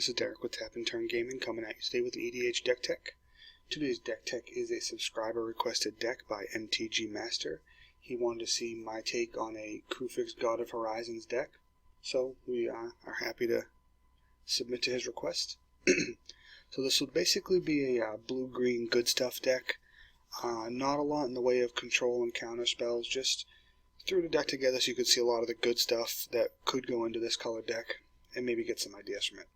this is Derek with Tap and Turn Gaming coming at you today with an EDH deck tech. Today's deck tech is a subscriber requested deck by MTG Master. He wanted to see my take on a Kruphix God of Horizons deck, so we are happy to submit to his request. So this will basically be a blue-green good stuff deck. Not a lot in the way of control and counter spells, just threw the deck together so you could see a lot of the good stuff that could go into this colored deck and maybe get some ideas from it.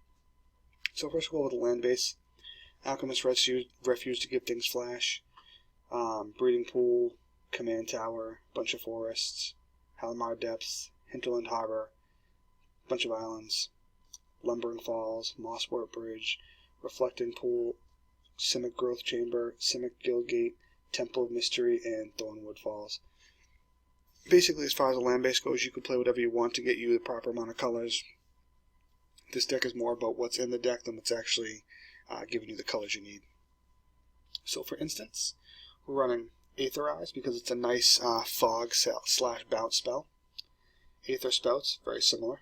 So first we'll go with the land base. Alchemist Refuge to give things flash, Breeding Pool, Command Tower, bunch of forests, Halimar Depths, Hinterland Harbor, bunch of islands, Lumbering Falls, Mosswort Bridge, Reflecting Pool, Simic Growth Chamber, Simic Guildgate, Temple of Mystery, and Thornwood Falls. Basically, as far as the land base goes, you can play whatever you want to get you the proper amount of colors. This deck is more about what's in the deck than what's actually giving you the colors you need. So for instance, we're running Aetherize because it's a nice fog / bounce spell. Aether Spouts, very similar.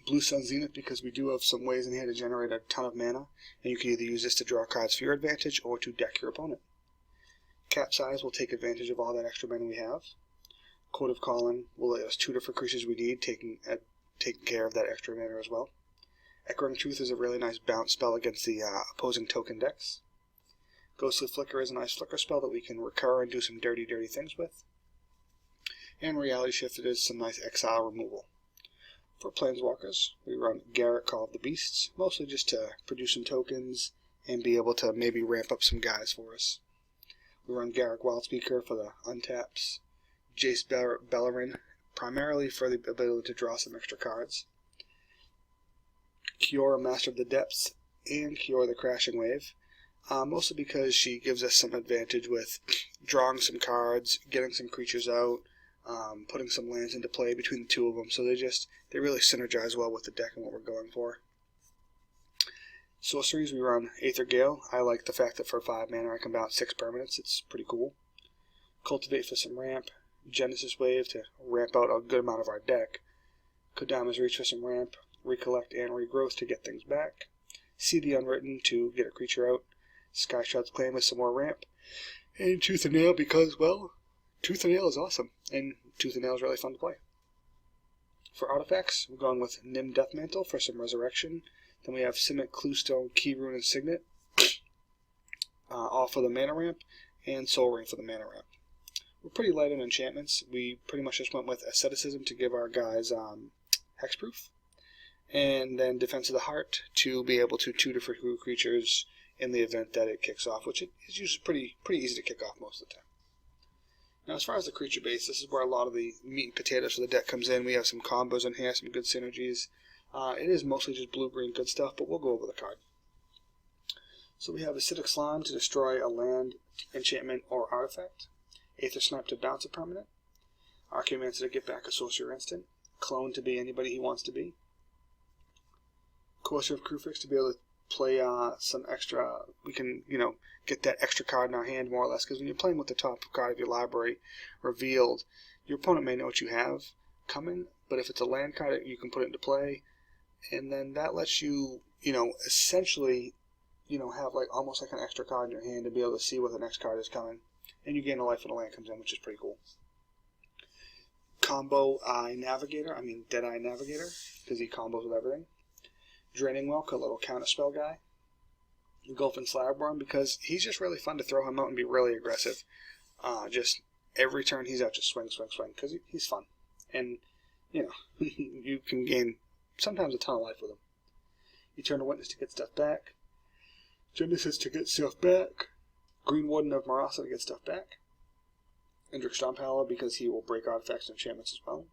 Blue Sun Zenith because we do have some ways in here to generate a ton of mana, and you can either use this to draw cards for your advantage or to deck your opponent. Capsize will take advantage of all that extra mana we have. Code of Calling will let us tutor for creatures we need, taking care of that extra mana as well. Echoing Truth is a really nice bounce spell against the opposing token decks. Ghostly Flicker is a nice flicker spell that we can recur and do some dirty things with. And Reality Shift is some nice exile removal. For Planeswalkers, we run Garrett Call of the Beasts, mostly just to produce some tokens and be able to maybe ramp up some guys for us. We run Garrick Wildspeaker for the untaps, Jace Bellerin, primarily for the ability to draw some extra cards, Kiora Master of the Depths, and Kiora the Crashing Wave, mostly because she gives us some advantage with drawing some cards, getting some creatures out, putting some lands into play between the two of them, so they really synergize well with the deck and what we're going for. Sorceries, we run Aether Gale. I like the fact that for 5 mana I can bounce 6 permanents. It's pretty cool. Cultivate for some ramp. Genesis Wave to ramp out a good amount of our deck. Kodama's Reach for some ramp. Recollect and Regrowth to get things back. See the Unwritten to get a creature out. Skyshot's Claim with some more ramp. And Tooth and Nail because, well, Tooth and Nail is awesome. And Tooth and Nail is really fun to play. For artifacts, we're going with Nim Deathmantle for some Resurrection. Then we have Simic, Cluestone, Keyrune, and Signet, all for the mana ramp, and Soul Ring for the mana ramp. We're pretty light on enchantments. We pretty much just went with Asceticism to give our guys hexproof, and then Defense of the Heart to be able to tutor for creatures in the event that it kicks off, which is usually pretty easy to kick off most of the time. Now, as far as the creature base, this is where a lot of the meat and potatoes for the deck comes in. We have some combos in here, some good synergies. It is mostly just blue-green good stuff, but we'll go over the card. So we have Acidic Slime to destroy a land, enchantment, or artifact. Aether Snipe to bounce a permanent. Archaeomancer to get back a sorcerer instant. Clone to be anybody he wants to be. Courser of Kruphix to be able to play some extra. We can, get that extra card in our hand more or less, because when you're playing with the top card of your library revealed, your opponent may know what you have coming, but if it's a land card, you can put it into play. And then that lets you, essentially, have almost like an extra card in your hand to be able to see what the next card is coming. And you gain a life when the land comes in, which is pretty cool. Combo Deadeye Navigator, because he combos with everything. Draining Well, a little counter spell guy. Engulfing Slagworm, because he's just really fun to throw him out and be really aggressive. Just every turn he's out, just swing, because he's fun. And, you can gain sometimes a ton of life with him. Eternal Witness to get stuff back. Genesis to get stuff back. Green Warden of Marasa to get stuff back. Endrick Stomphala because he will break artifacts and enchantments as well.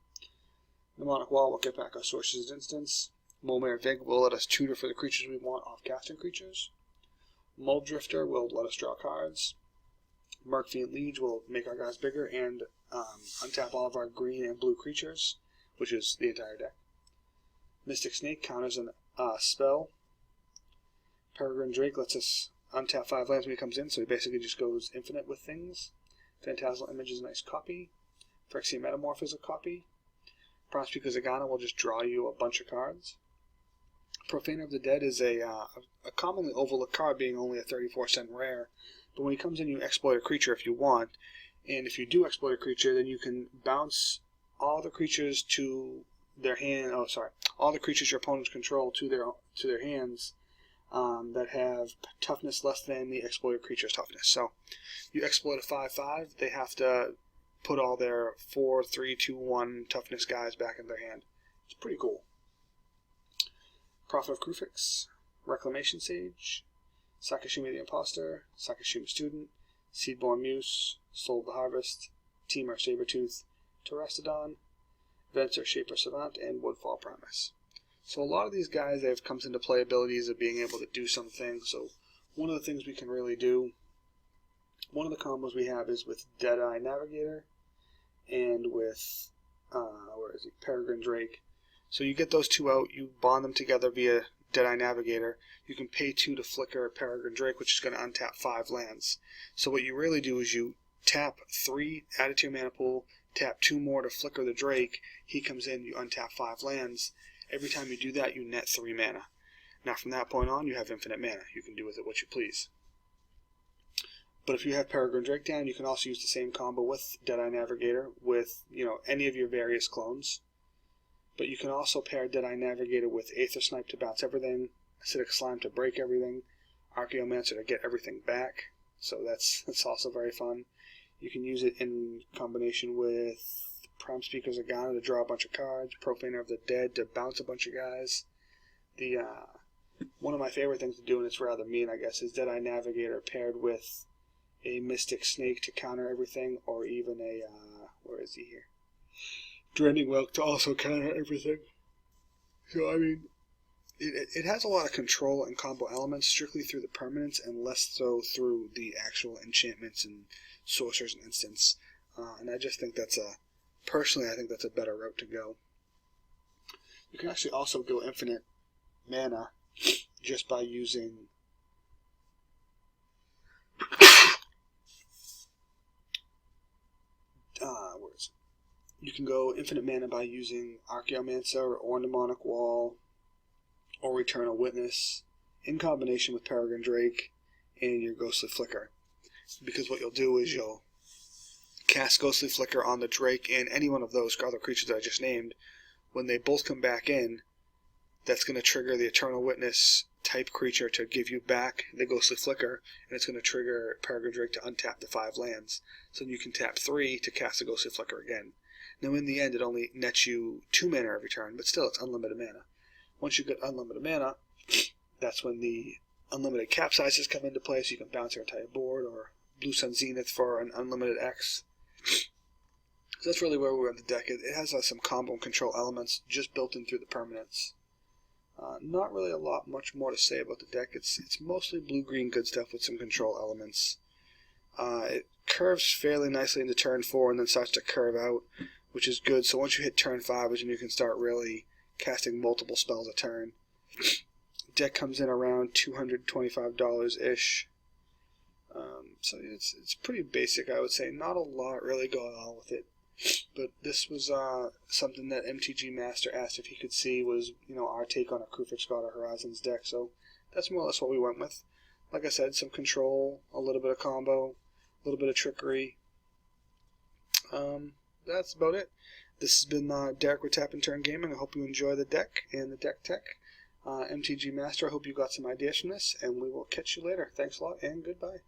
Mnemonic Wall will get back our Sorcerer's Instance. Mulmere Vig will let us tutor for the creatures we want off casting creatures. Mold Drifter will let us draw cards. Murkfiend Liege will make our guys bigger and untap all of our green and blue creatures, which is the entire deck. Mystic Snake counters a spell. Peregrine Drake lets us untap 5 lands when he comes in, so he basically just goes infinite with things. Phantasmal Image is a nice copy. Phyrexian Metamorph is a copy. Promise Because Agana will just draw you a bunch of cards. Profaner of the Dead is a commonly overlooked card, being only a 34-cent rare. But when he comes in, you exploit a creature if you want. And if you do exploit a creature, then you can bounce all the creatures to their hand. Oh, sorry, all the creatures your opponents control to their hands that have toughness less than the exploited creature's toughness. So you exploit a 5/5, they have to put all their 4, 3, 2, 1 toughness guys back in their hand. It's pretty cool. Prophet of Kruphix, Reclamation Sage, Sakashima the Imposter, Sakashima Student, Seedborn Muse, Soul of the Harvest, Teamer Sabertooth, Terrastodon, Venser Shaper Savant, and Woodfall Promise. So a lot of these guys, they've comes into play abilities of being able to do something. So one of the things we can really do, one of the combos we have is with Deadeye Navigator and with, Peregrine Drake. So you get those two out, you bond them together via Deadeye Navigator. You can pay 2 to flicker Peregrine Drake, which is going to untap 5 lands. So what you really do is you tap 3, add it to your mana pool, tap 2 more to flicker the Drake. He comes in, you untap 5 lands. Every time you do that, you net 3 mana. Now from that point on, you have infinite mana. You can do with it what you please. But if you have Peregrine Drake down, you can also use the same combo with Deadeye Navigator with, any of your various clones. But you can also pair Deadeye Navigator with Aether Snipe to bounce everything, Acidic Slime to break everything, Archaeomancer to get everything back. So that's also very fun. You can use it in combination with Prime Speaker Zagana to draw a bunch of cards, Profaner of the Dead to bounce a bunch of guys. One of my favorite things to do, and it's rather mean, I guess, is Deadeye Navigator paired with a Mystic Snake to counter everything, or even a, where is he here? Draining Whelk to also counter everything. So, I mean, it has a lot of control and combo elements strictly through the permanents and less so through the actual enchantments and sorcerers and instants. And I just think personally, I think that's a better route to go. You can actually also go infinite mana just by using You can go infinite mana by using Archaeomancer or Mnemonic Wall or Eternal Witness in combination with Peregrine Drake and your Ghostly Flicker. Because what you'll do is you'll cast Ghostly Flicker on the Drake and any one of those other creatures that I just named. When they both come back in, that's going to trigger the Eternal Witness type creature to give you back the Ghostly Flicker, and it's going to trigger Peregrine Drake to untap the 5 lands. So you can tap 3 to cast the Ghostly Flicker again. Now in the end, it only nets you 2 mana every turn, but still it's unlimited mana. Once you get unlimited mana, that's when the unlimited cap sizes come into play, so you can bounce your entire board, or Blue Sun Zenith for an unlimited X. So that's really where we're in the deck. It has some combo and control elements just built in through the permanents. Not really much more to say about the deck. It's mostly blue-green good stuff with some control elements. It curves fairly nicely into turn 4 and then starts to curve out, which is good. So once you hit turn 5 is when you can start really casting multiple spells a turn. Deck comes in around $225-ish. So it's pretty basic, I would say. Not a lot really going on with it. But this was something that MTG Master asked if he could see was, our take on a Kruphix God of Horizons deck. So that's more or less what we went with. Like I said, some control, a little bit of combo, a little bit of trickery. That's about it. This has been Derek with Tap and Turn Gaming. I hope you enjoy the deck and the deck tech. MTG Master, I hope you got some ideas from this, and we will catch you later. Thanks a lot, and goodbye.